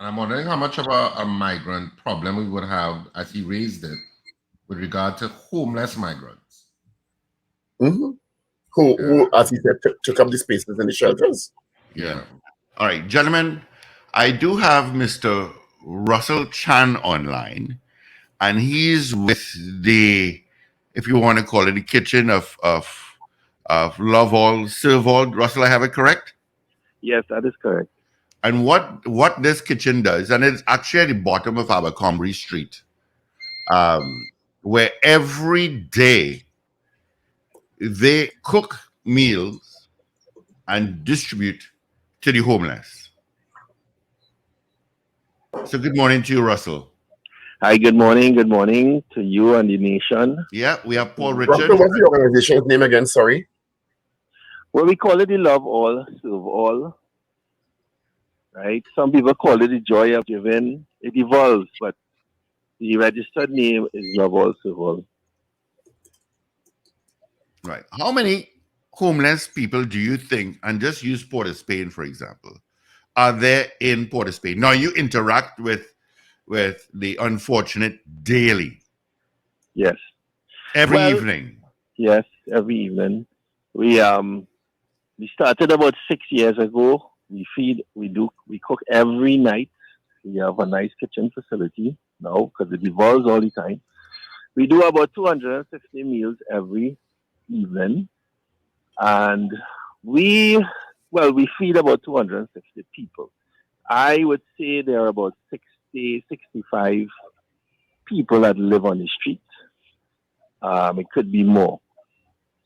And I'm wondering how much of a migrant problem we would have as he raised it with regard to homeless migrants. Hmm. Yeah, Who, as he said, took up the spaces in the shelters. Yeah. yeah. All right, gentlemen, I do have Mr. Russell Chan online, and he's with the, if you want to call it, the kitchen of Love All, Serve All. Russell, I have it correct? Yes, that is correct. And what this kitchen does, and it's actually at the bottom of Abercrombie Street, where every day they cook meals and distribute to the homeless. So good morning to you, Russell. Hi, good morning. Good morning to you and the nation. Yeah, we have Paul Russell, Richards. what's the organization's name again? Sorry. Well, we call it the Love All, Serve All, right? Some people call it the Joy of Giving. It evolves, but the registered name is Love All, Serve All. Right. How many homeless people do you think, and just use Port of Spain, for example, are there in Port of Spain? Now you interact with the unfortunate daily, Yes. every Well, evening. yes, every evening. We started about 6 years ago. We cook every night. We have a nice kitchen facility now because it evolves all the time. We do about 250 meals every evening, and we we feed about 250 people. I would say there are about 60, 65 people that live on the street. It could be more.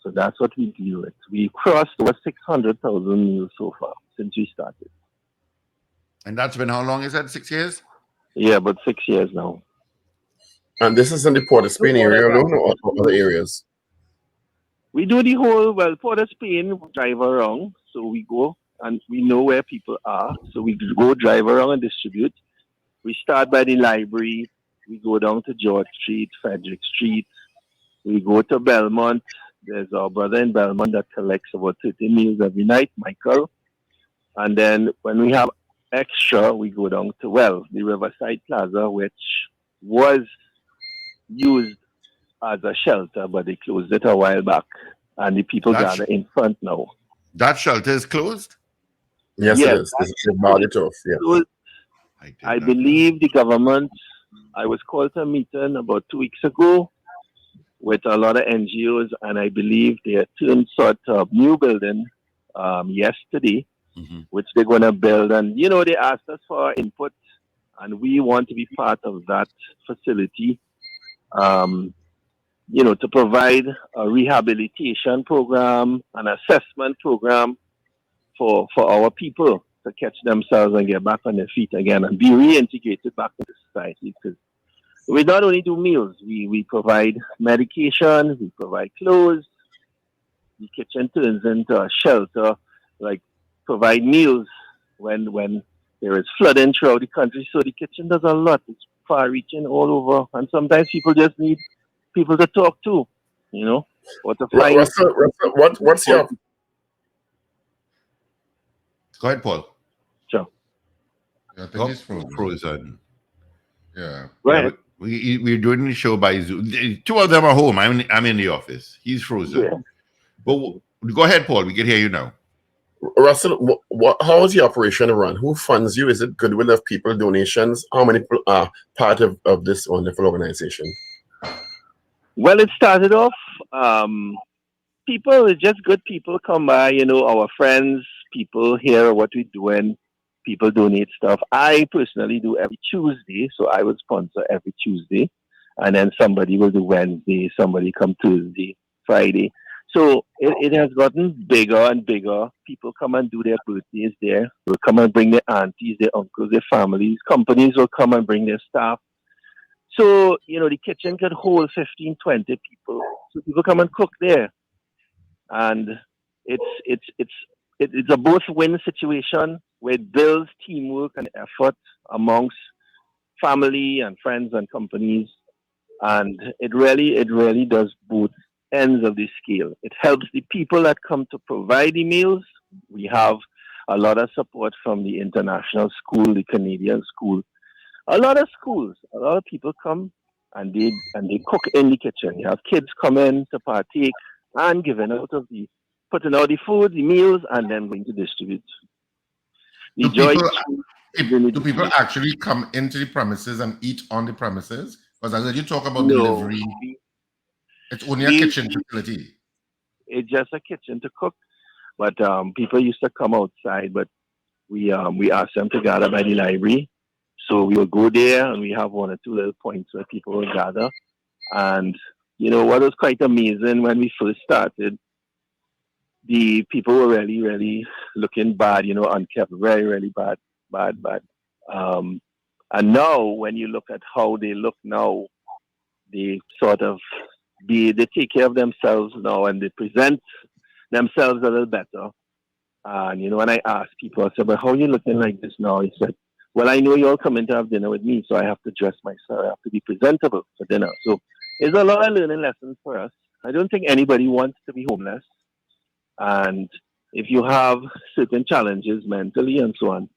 So that's what we deal with. We crossed over 600,000 meals so far since we started. And that's been how long is that? 6 years? Yeah, about 6 years now. And this is in the Port of No Spain more than area that. alone, or other areas? We do the whole, Port of Spain, we drive around. So we go and we know where people are. So we go drive around and distribute. We start by the library. We go down to George Street, Frederick Street. We go to Belmont. There's our brother in Belmont that collects about 30 meals every night, Michael. And then when we have extra, we go down to, the Riverside Plaza, which was used as a shelter, but they closed it a while back. And the people That sh- gather in front now. that shelter is closed. Yes, it Yes, is. They barred it off. Yeah. so I did I not know. believe the government, I was called to a meeting about 2 weeks ago with a lot of NGOs, and I believe they are turned sort of new building yesterday, Mhm. which they're going to build. And, they asked us for our input, and we want to be part of that facility, um, to provide a rehabilitation program, an assessment program for our people to catch themselves and get back on their feet again and be reintegrated back into society. Because we not only do meals, we provide medication, we provide clothes, the kitchen turns into a shelter, like provide meals when there is flooding throughout the country. So the kitchen does a lot. It's far reaching all over. And sometimes people just need people to talk to, you know, or to find Russell, what's support. your Go ahead, Paul. Sure. Yeah, I think Oh, he's frozen. frozen. Yeah. Go Yeah, ahead. we're doing the show by Zoom. Two of them are home. I'm in the office. He's frozen. Yeah. But go ahead, Paul. We can hear you now. Russell? How is the operation run? Who funds you? Is it goodwill of people, donations? How many people are part of this wonderful organization? Well, it started off, um, people, it's just good people come by, our friends, people hear what we're doing, people donate stuff. I personally do every Tuesday, so I would sponsor every Tuesday. And then somebody will do Wednesday, somebody come Thursday, Friday. So it has gotten bigger and bigger. People come and do their birthdays there. They will come and bring their aunties, their uncles, their families. Companies will come and bring their staff. So, the kitchen could hold 15, 20 people. So people come and cook there. And it's it's it's it's a both win situation where it builds teamwork and effort amongst family and friends and companies, and it really does both ends of the scale. It helps the people that come to provide the meals. We have a lot of support from the international school, the Canadian school, a lot of schools. A lot of people come and they cook in the kitchen. You have kids come in to partake and putting out the food, the meals, and then going to distribute. The Do joy people, is in the do people actually come into the premises and eat on the premises? Because as you talk about No, delivery, it's only a we kitchen facility. it's just a kitchen to cook. But people used to come outside, but we asked them to gather by the library. So we will go there, and we have one or two little points where people will gather. And what was quite amazing when we first started, the people were really, really looking bad, unkept, very, really bad, bad, bad. Um, and now, when you look at how they look now, they sort of they take care of themselves now, and they present themselves a little better. And when I ask people, I said, "But how are you looking like this now?" He said, "Well, I know you're all coming to have dinner with me, so I have to dress myself. I have to be presentable for dinner." So there's a lot of learning lessons for us. I don't think anybody wants to be homeless. And if you have certain challenges mentally and so on,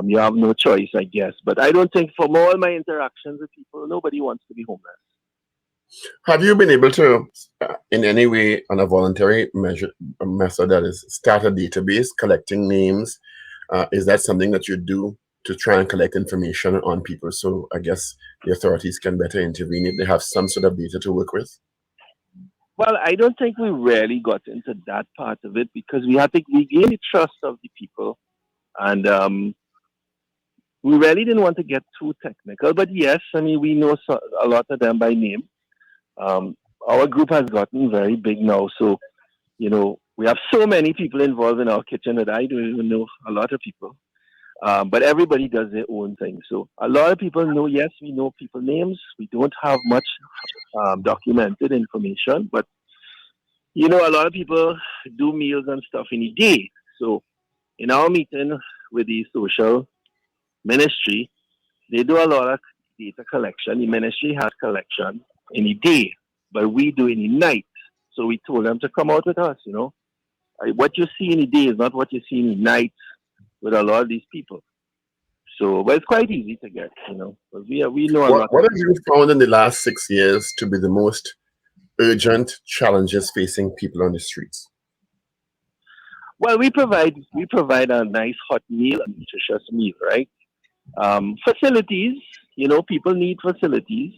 you have no choice, I guess. But I don't think from all my interactions with people, nobody wants to be homeless. Have you been able to, in any way, on a voluntary method, that is, start a database collecting names? Is that something that you do to try and collect information on people? So I guess the authorities can better intervene if they have some sort of data to work with. Well, I don't think we really got into that part of it because we had to regain the trust of the people, and we really didn't want to get too technical. But yes, I mean we know a lot of them by name. Our group has gotten very big now, so we have so many people involved in our kitchen that I don't even know a lot of people. But everybody does their own thing. So a lot of people know. Yes, we know people names. We don't have much documented information, but a lot of people do meals and stuff in a day. So in our meeting with the social ministry, they do a lot of data collection. The ministry has collection in a day, but we do in a night. So we told them to come out with us. What you see in a day is not what you see in a night with a lot of these people. So, but it's quite easy to get, because we know a lot. What have you found in the last 6 years to be the most urgent challenges facing people on the streets? Well, we provide a nice hot meal, a nutritious meal, right? Facilities, people need facilities.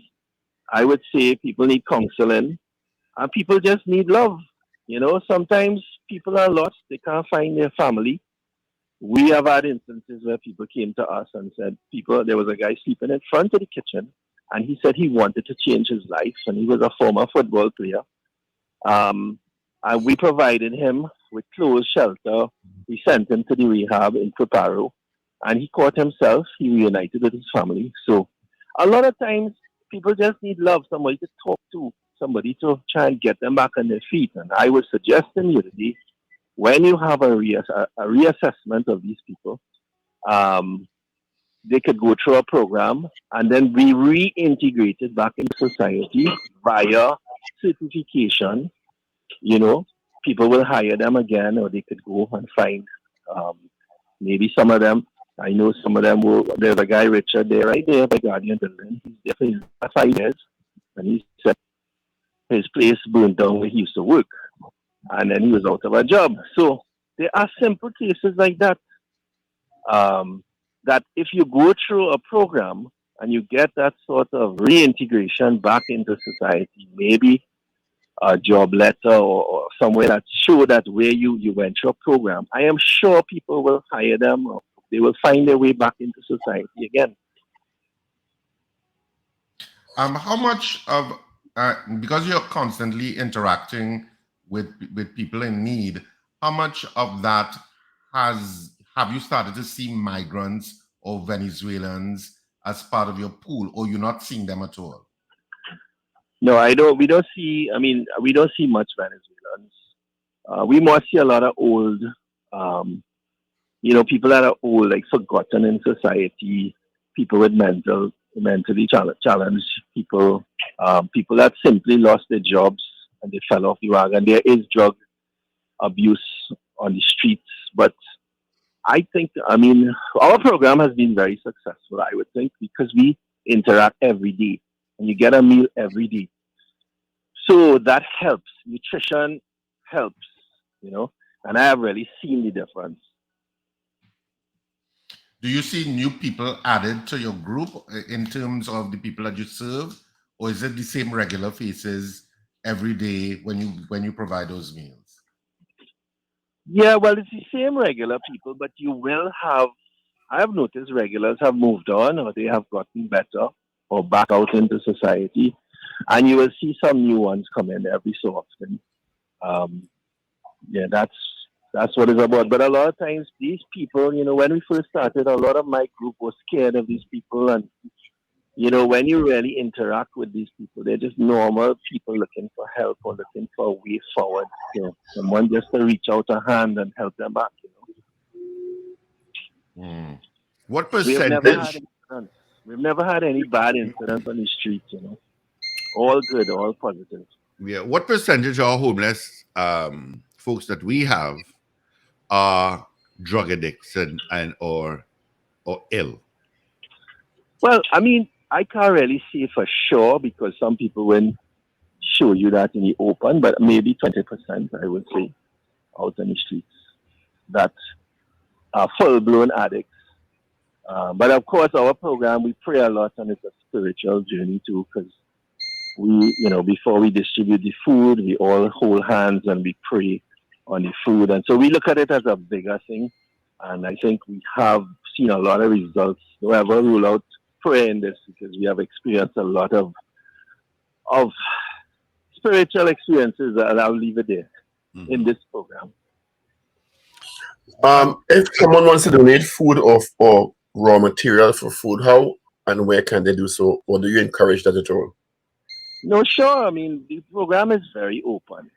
I would say people need counseling, and people just need love. Sometimes people are lost; they can't find their family. We have had instances where people came to us and said, there was a guy sleeping in front of the kitchen, and he said he wanted to change his life, and he was a former football player. And we provided him with clothes, shelter. We sent him to the rehab in Preparo, and he caught himself. He reunited with his family. So a lot of times people just need love, somebody to talk to, somebody to try and get them back on their feet. And I would suggest in unity, when you have a reassessment of these people, they could go through a program and then be reintegrated back into society via certification. People will hire them again, or they could go and find maybe some of them. I know some of them will. There's a guy, Richard, there, right there by Guardian Building. He's there for 5 years, and he said his place burned down where he used to work, and then he was out of a job. So there are simple cases like that. That if you go through a program and you get that sort of reintegration back into society, maybe a job letter or somewhere that show that where you went through a program, I am sure people will hire them, or they will find their way back into society again. How much of because you're constantly interacting with people in need, how much of that have you started to see migrants or Venezuelans as part of your pool, or you're not seeing them at all? No, I don't. We don't see. I mean, we don't see much Venezuelans. We must see a lot of old, people that are old, like forgotten in society, people with mentally challenged people, people that simply lost their jobs and they fell off the wagon. There is drug abuse on the streets, but I think, our program has been very successful, I would think, because we interact every day and you get a meal every day. So that helps. Nutrition helps, you know, and I have really seen the difference. Do you see new people added to your group in terms of the people that you serve, or is it the same regular faces every day when you provide those meals? Yeah, well, it's the same regular people, but you will have, I have noticed regulars have moved on or they have gotten better or back out into society. And you will see some new ones come in every so often. Um, yeah, that's what it's about. But a lot of times, these people, when we first started, a lot of my group was scared of these people, and when you really interact with these people, they're just normal people looking for help or looking for a way forward. Someone just to reach out a hand and help them back. Hmm. What We have never had percentage? incidents. We've never had any bad incidents on the streets. All good, all positive. Yeah, what percentage of homeless folks that we have are drug addicts and or ill? Well, I can't really say for sure because some people wouldn't show you that in the open, but maybe 20%, I would say, out on the streets that are full blown addicts. But of course, our program, we pray a lot and it's a spiritual journey too because before we distribute the food, we all hold hands and we pray on the food. And so we look at it as a bigger thing. And I think we have seen a lot of results. Don't ever rule out prayer in this because we have experienced a lot of spiritual experiences, and I'll leave it there in Mhm. this program. Um, If someone wants to donate food or raw material for food, how and where can they do so? Or do you encourage that at all? No, sure. The program is very open.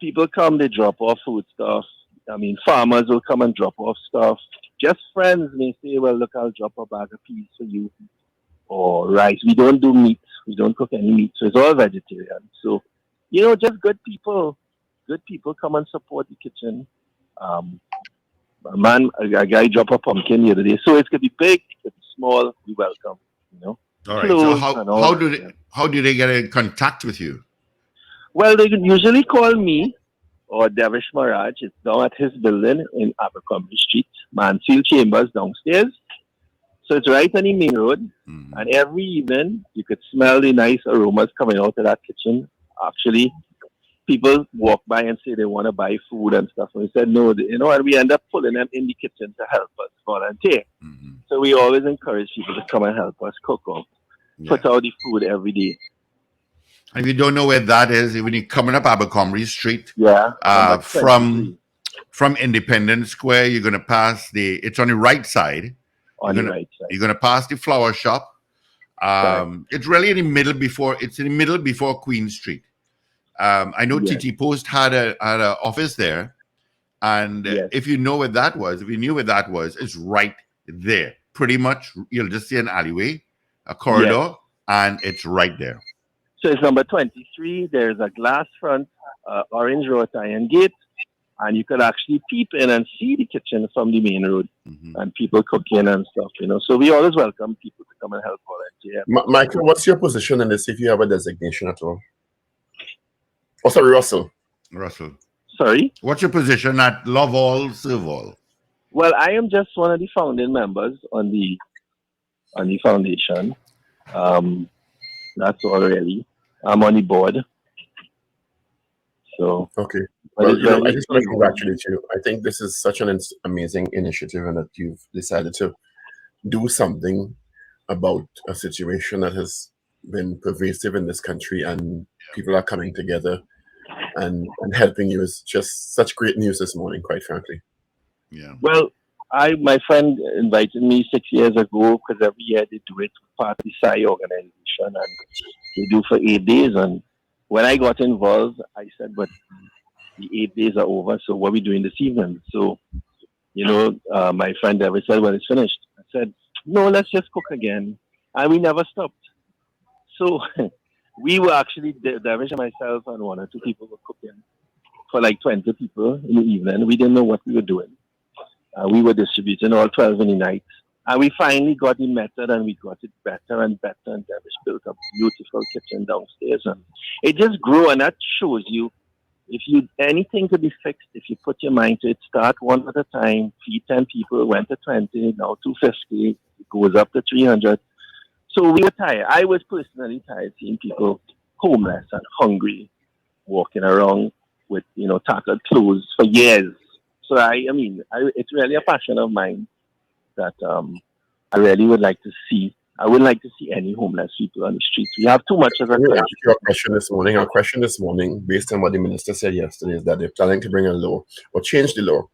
People come, they drop off food stuff. Farmers will come and drop off stuff. Just friends may say, well, look, I'll drop a bag of peas for you or rice. We don't do meat. We don't cook any meat. So it's all vegetarian. So, just good people. Good people come and support the kitchen. Um, a guy drop a pumpkin the other day. So it could be big, it could be small. We welcome, you know, All right. So clothes how and all how that. do Yeah. they get in contact with you? Well, they can usually call me or Devish Maharaj. It's down at his building in Abercrombie Street, Mansfield Chambers downstairs. So it's right on the main road. Mhm. And every evening, you could smell the nice aromas coming out of that kitchen. Actually, people walk by and say they want to buy food and stuff. And we said, no, and we end up pulling them in the kitchen to help us volunteer. Mhm. So we always encourage people to come and help us cook or Yeah. put out the food every day. And if you don't know where that is, when you're coming up Abercrombie Street, Yeah, number from 23 Independence Square, you're gonna pass the. It's on the right side. You're on the gonna right side. you're gonna pass the flower shop. Correct. It's really in the middle before. It's in the middle before Queen Street. I know Yes, TT Post had a office there, and yes, if you know where that was, if you knew where that was, it's right there. Pretty much, you'll just see an alleyway, a yes. corridor, and it's right there. So it's number 23. There's a glass front, orange wrought iron gate, and you could actually peep in and see the kitchen from the main road Mhm. and people cooking and stuff. So we always welcome people to come and help volunteer. Michael, what's your position in this if you have a designation at all? Oh, sorry, Russell. Russell, Sorry? what's your position at Love All, Serve All? Well, I am just one of the founding members on the foundation. Um, that's all really. I'm on the board, so Okay. but Well, it's I very just want to easy. congratulate you. I think this is such an amazing initiative and that you've decided to do something about a situation that has been pervasive in this country and people are coming together and helping you is just such great news this morning, quite frankly. Yeah. Well, my friend invited me 6 years ago because every year they do it with part of the PSI organization and they do for 8 days. And when I got involved, I said, but the 8 days are over, so what are we doing this evening? So, my friend David said, well, it's finished. I said, no, let's just cook again. And we never stopped. So we were actually, Davish and myself and one or two people were cooking for like 20 people in the evening. We didn't know what we were doing. We were distributing all 12 in the night. And we finally got the method and we got it better and better. And then we built a beautiful kitchen downstairs. And it just grew. And that shows you if you anything could be fixed, if you put your mind to it, start one at a time, feed 10 people, went to 20, now 250, it goes up to 300. So we were tired. I was personally tired seeing people homeless and hungry, walking around with, tattered clothes for years. So it's really a passion of mine that I really would like to see. I wouldn't like to see any homeless people on the streets. We have too much of a Let me country. ask you a question this morning. Our question this morning, based on what the minister said yesterday, is that they're planning to bring a law or change the law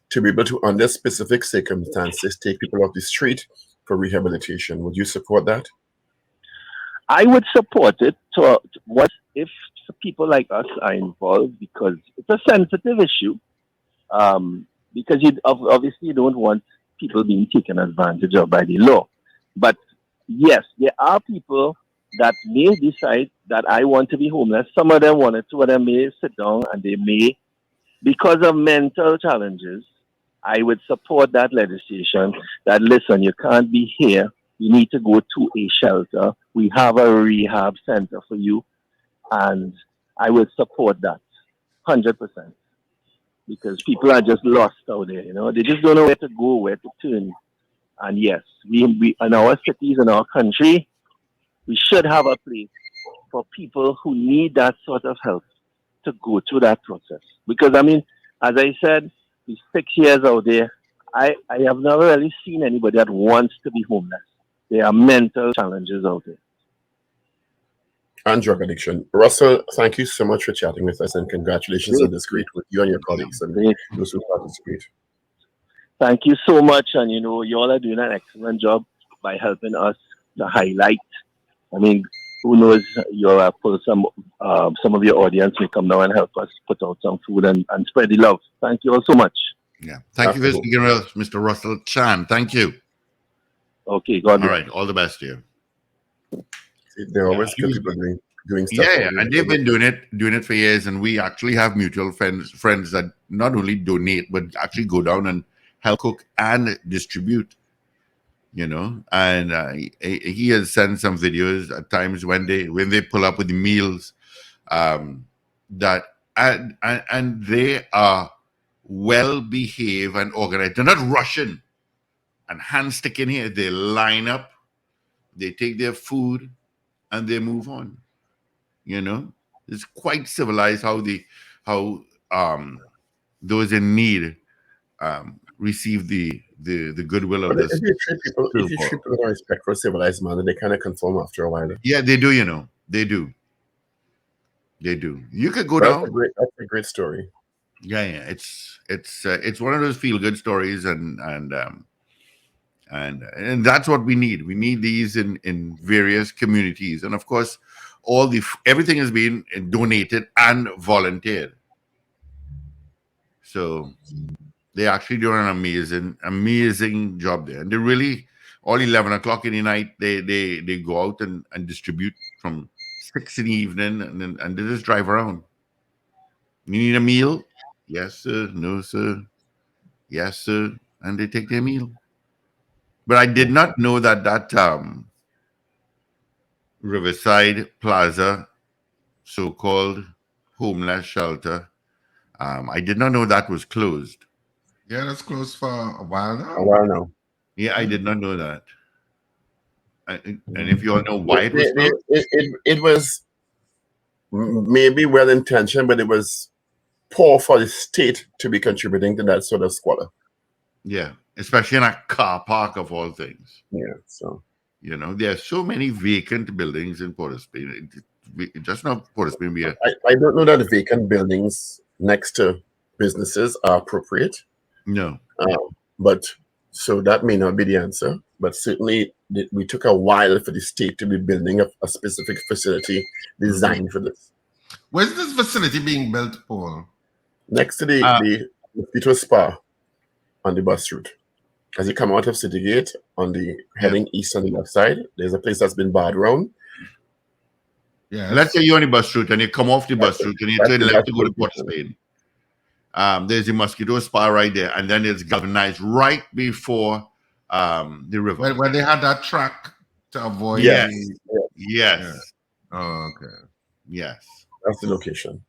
to be able to, under specific circumstances, take people off the street for rehabilitation. Would you support that? I would support it. So what if people like us are involved, because it's a sensitive issue. Because obviously you don't want people being taken advantage of by the law. But yes, there are people that may decide that I want to be homeless. Some of them wanted to, and they may sit down and they may, because of mental challenges, I would support that legislation that, listen, you can't be here. You need to go to a shelter. We have a rehab center for you. And I would support that 100%. Because people are just lost out there, They just don't know where to go, where to turn. And yes, we in our cities, in our country, we should have a place for people who need that sort of help to go through that process. Because, as I said, these 6 years out there, I have never really seen anybody that wants to be homeless. There are mental challenges out there. And drug addiction. Russell, thank you so much for chatting with us, and congratulations on this great with you and your colleagues and those who participate. Thank you so much. And, you all are doing an excellent job by helping us to highlight. Who knows, you'll pull some of your audience may come now and help us put out some food and spread the love. Thank you all so much. Yeah. Thank you for speaking with us, Mr. Russell Chan. Thank you. Okay, God bless. All right. All the best to you. They're always good people doing stuff. Yeah, and they've been doing it for years. And we actually have mutual friends that not only donate, but actually go down and help cook and distribute. And he has sent some videos at times when they pull up with the meals, that and they are well behaved and organized. They're not rushing and hand sticking here. They line up, they take their food, and they move on. It's quite civilized how those in need receive the goodwill of this. If you treat people in a respectful, civilized manner, they kind of conform after a while. Yeah, they do. They do. You could go down. That's a great story. Yeah. It's one of those feel good stories, and that's what we need. We need these in various communities, and of course, everything is being donated and volunteered. So they actually do an amazing job there, and they really all 11 o'clock in the night they go out and distribute from 6 in the evening, and they just drive around. You need a meal? Yes, sir. No, sir. Yes, sir. And they take their meal. But I did not know that Riverside Plaza, so-called homeless shelter, I did not know that was closed. Yeah, that's closed for a while now. A while now. Yeah, I did not know that. And if you all know why it was closed? It was maybe well-intentioned, but it was poor for the state to be contributing to that sort of squalor. Yeah, especially in a car park of all things. Yeah, so there are so many vacant buildings in Port of Spain. Just not Port of Spain. I don't know that vacant buildings next to businesses are appropriate. No, but so that may not be the answer. But certainly, we took a while for the state to be building a specific facility designed for this. Where's this facility being built, Paul? Next to the mosquito spa on the bus route. As you come out of City Gate on the heading east on the left side, there's a place that's been barred around. Yeah. Let's say you're on the bus route and you come off the bus route and you turn left to go to Port of Spain. There's a mosquito spa right there, and then it's galvanized right before the river. Where they had that track to avoid Yes. the. Yes. Yeah. Oh, okay. Yes. That's the location.